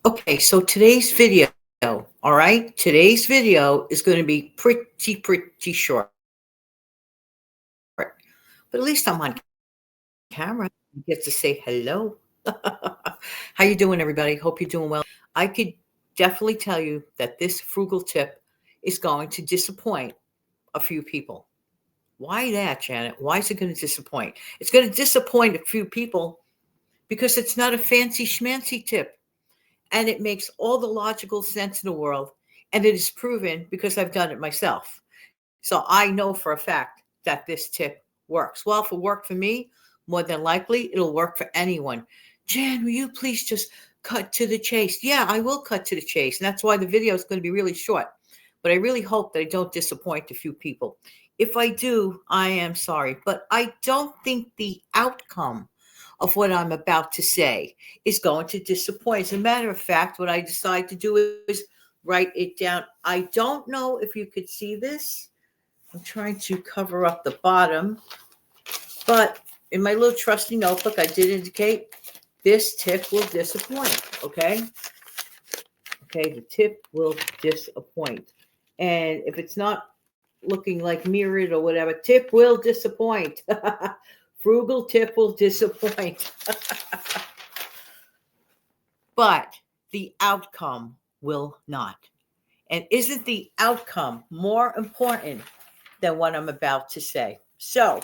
Okay, so today's video, all right? Today's video is going to be pretty short. But at least I'm on camera. You get to say hello. How you doing, everybody? Hope you're doing well. I could definitely tell you that this frugal tip is going to disappoint a few people. Why that, Janet? Why is it going to disappoint? It's going to disappoint a few people because it's not a fancy schmancy tip. And it makes all the logical sense in the world. And it is proven because I've done it myself. So I know for a fact that this tip works. Well, if it worked for me, more than likely it'll work for anyone. Jan, will you please just cut to the chase? Yeah, I will cut to the chase. And that's why the video is going to be really short. But I really hope that I don't disappoint a few people. If I do, I am sorry. But I don't think the outcome of what I'm about to say is going to disappoint. As a matter of fact, what I decide to do is write it down. I don't know if you could see this. I'm trying to cover up the bottom, but in my little trusty notebook, I did indicate this tip will disappoint. Okay. Okay. The tip will disappoint. And if it's not looking like mirrored or whatever, tip will disappoint. Frugal tip will disappoint. But the outcome will not. And isn't the outcome more important than what I'm about to say? So,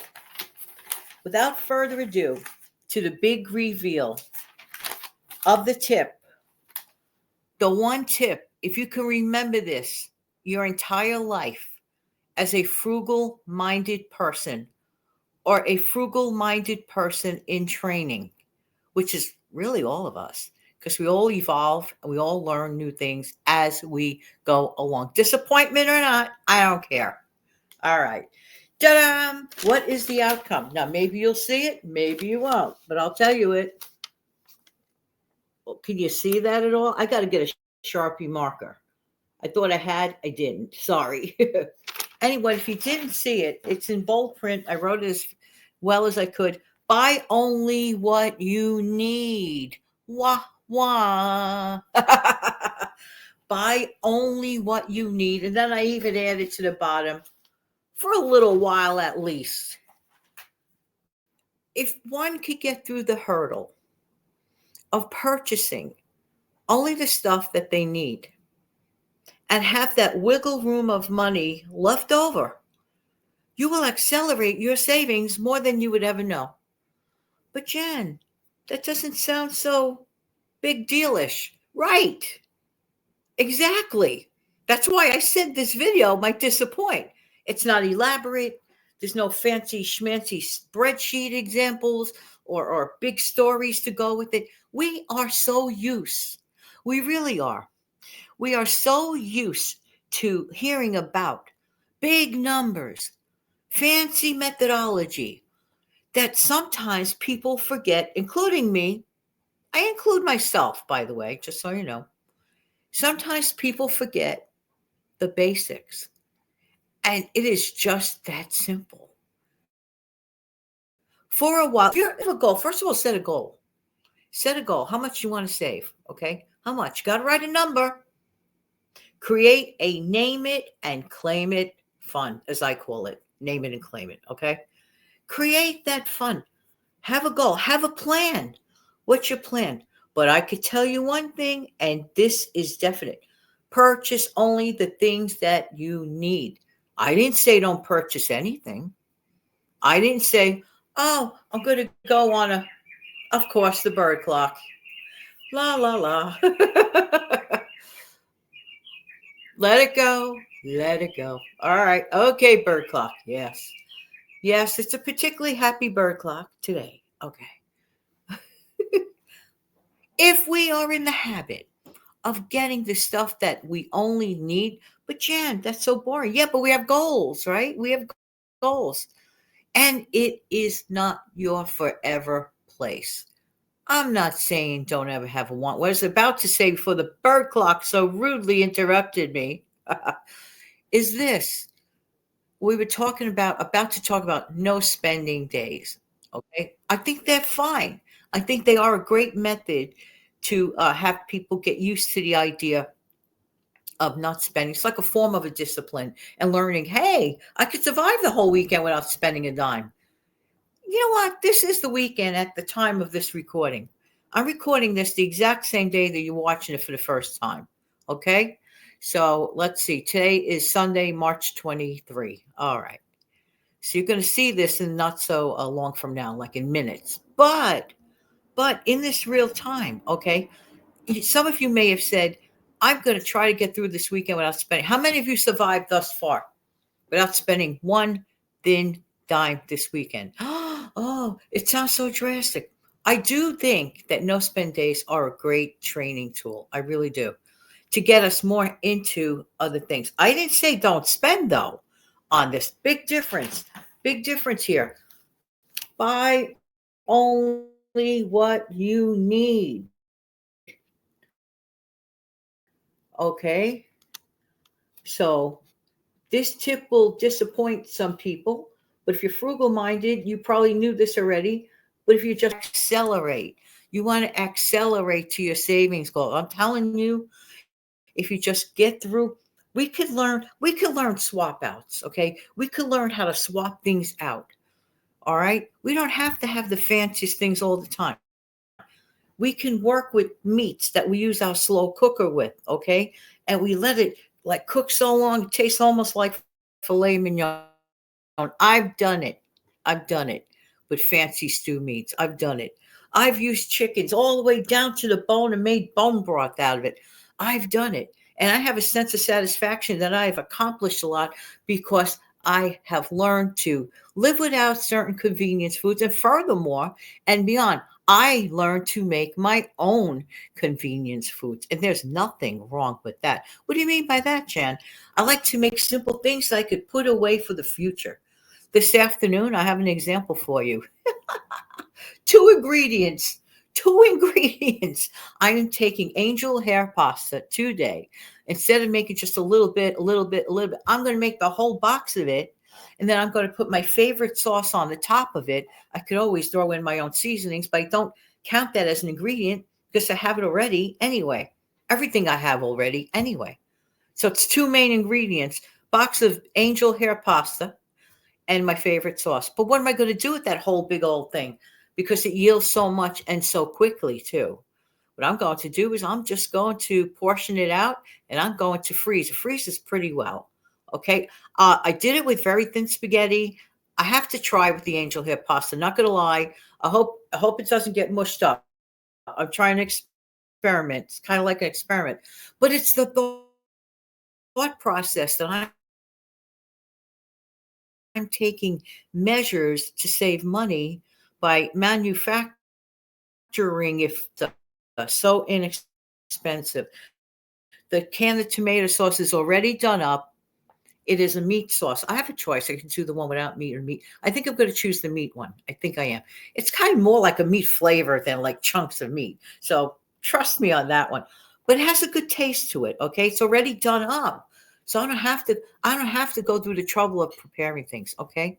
without further ado, to the big reveal of the tip. The one tip, if you can remember this your entire life as a frugal minded person or a frugal minded person in training, which is really all of us, because we all evolve and we all learn new things as we go along. Disappointment or not, I don't care. All right. Ta-da! What is the outcome? Now, maybe you'll see it, maybe you won't, but I'll tell you it. Well, can you see that at all? I got to get a Sharpie marker. I thought I had, I didn't. Sorry. Anyway, if you didn't see it, it's in bold print. I wrote it as well as I could. Buy only what you need. Wah, wah. Buy only what you need. And then I even added to the bottom, for a little while at least. If one could get through the hurdle of purchasing only the stuff that they need and have that wiggle room of money left over, you will accelerate your savings more than you would ever know. But Jen, that doesn't sound so big dealish. Right. Exactly. That's why I said this video might disappoint. It's not elaborate. There's no fancy schmancy spreadsheet examples or big stories to go with it. We are so used. We really are. We are so used to hearing about big numbers, fancy methodology, that sometimes people forget, including me. I include myself, by the way, just so you know. Sometimes people forget the basics. And it is just that simple. For a while, if you have a goal, first of all, set a goal. Set a goal. How much you want to save? Okay. How much? Got to write a number. Create a name it and claim it fund, as I call it. Name it and claim it. Okay. Create that fund. Have a goal. Have a plan. What's your plan? But I could tell you one thing, and this is definite. Purchase only the things that you need. I didn't say don't purchase anything. I didn't say, oh, I'm going to go on of course, the bird clock. La, la, la. Let it go. Let it go. All right. Okay, bird clock. Yes. Yes, it's a particularly happy bird clock today. Okay. If we are in the habit of getting the stuff that we only need, but Jan, that's so boring. Yeah, but we have goals, right? We have goals. And it is not your forever place. I'm not saying don't ever have a want. What I was about to say before the bird clock so rudely interrupted me is this. We were about to talk about no spending days. Okay. I think they're fine. I think they are a great method to have people get used to the idea of not spending. It's like a form of a discipline and learning, hey, I could survive the whole weekend without spending a dime. You know what? This is the weekend at the time of this recording. I'm recording this the exact same day that you're watching it for the first time. Okay? So let's see. Today is Sunday, March 23. All right. So you're going to see this in not so long from now, like in minutes. But in this real time, okay? Some of you may have said, I'm going to try to get through this weekend without spending. How many of you survived thus far without spending one thin dime this weekend? Oh, it sounds so drastic. I do think that no spend days are a great training tool. I really do. To get us more into other things. I didn't say don't spend though on this. Big difference. Big difference here. Buy only what you need. Okay? So this tip will disappoint some people, but if you're frugal minded, you probably knew this already. But if you just accelerate, you want to accelerate to your savings goal. I'm telling you, if you just get through, we could learn swap outs, okay? We could learn how to swap things out. All right? We don't have to have the fanciest things all the time. We can work with meats that we use our slow cooker with, okay? And we let it like cook so long, it tastes almost like filet mignon. I've done it. I've done it with fancy stew meats. I've done it. I've used chickens all the way down to the bone and made bone broth out of it. I've done it. And I have a sense of satisfaction that I have accomplished a lot because I have learned to live without certain convenience foods. And furthermore, and beyond, I learned to make my own convenience foods. And there's nothing wrong with that. What do you mean by that, Jan? I like to make simple things that I could put away for the future. This afternoon, I have an example for you. Two ingredients. Two ingredients. I am taking angel hair pasta today. Instead of making just a little bit, a little bit, a little bit, I'm going to make the whole box of it. And then I'm going to put my favorite sauce on the top of it. I could always throw in my own seasonings, but I don't count that as an ingredient because I have it already anyway. Everything I have already anyway. So it's two main ingredients, box of angel hair pasta and my favorite sauce. But what am I going to do with that whole big old thing? Because it yields so much and so quickly too. What I'm going to do is I'm just going to portion it out and I'm going to freeze. It freezes pretty well. Okay. I did it with very thin spaghetti. I have to try with the angel hair pasta. Not going to lie. I hope it doesn't get mushed up. I'm trying to experiment. It's kind of like an experiment, but it's the thought process that I'm taking measures to save money by manufacturing if so inexpensive. The can of tomato sauce is already done up. It is a meat sauce. I have a choice. I can do the one without meat or meat. I think I'm going to choose the meat one. I think I am. It's kind of more like a meat flavor than like chunks of meat. So trust me on that one. But it has a good taste to it. Okay. It's already done up. So I don't have to go through the trouble of preparing things. Okay.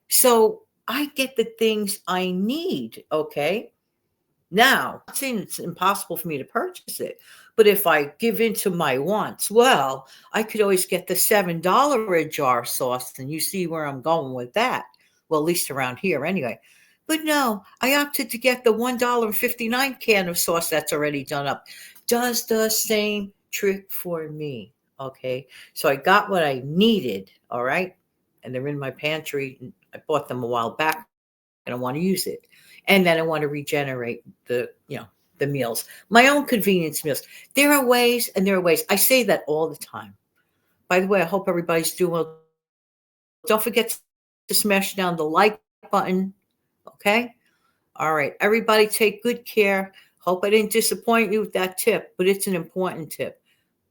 So I get the things I need. Okay. Now, I'm not saying it's impossible for me to purchase it, but if I give in to my wants, well, I could always get the $7 a jar sauce, and you see where I'm going with that. Well, at least around here anyway. But no, I opted to get the $1.59 can of sauce that's already done up. Does the same trick for me. Okay. So I got what I needed. All right. And they're in my pantry. I bought them a while back and I want to use it. And then I want to regenerate the meals, my own convenience meals. There are ways and there are ways. I say that all the time. By the way, I hope everybody's doing well. Don't forget to smash down the like button. Okay. All right. Everybody take good care. Hope I didn't disappoint you with that tip, but it's an important tip.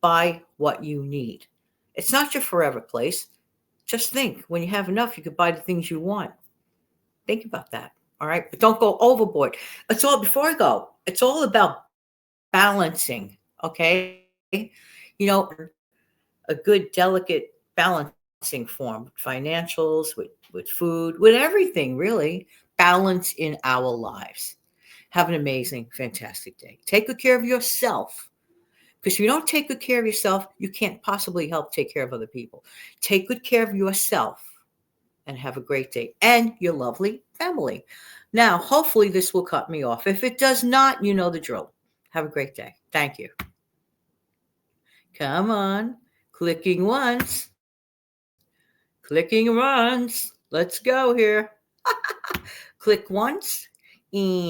Buy what you need. It's not your forever place. Just think when you have enough, you could buy the things you want. Think about that. All right. But don't go overboard. It's all before I go. It's all about balancing. Okay. A good, delicate balancing form with financials, with food, with everything, really. Balance in our lives. Have an amazing, fantastic day. Take good care of yourself. Because if you don't take good care of yourself, you can't possibly help take care of other people. Take good care of yourself and have a great day and your lovely family. Now, hopefully, this will cut me off. If it does not, you know the drill. Have a great day. Thank you. Come on. Clicking once. Clicking once. Let's go here. Click once. And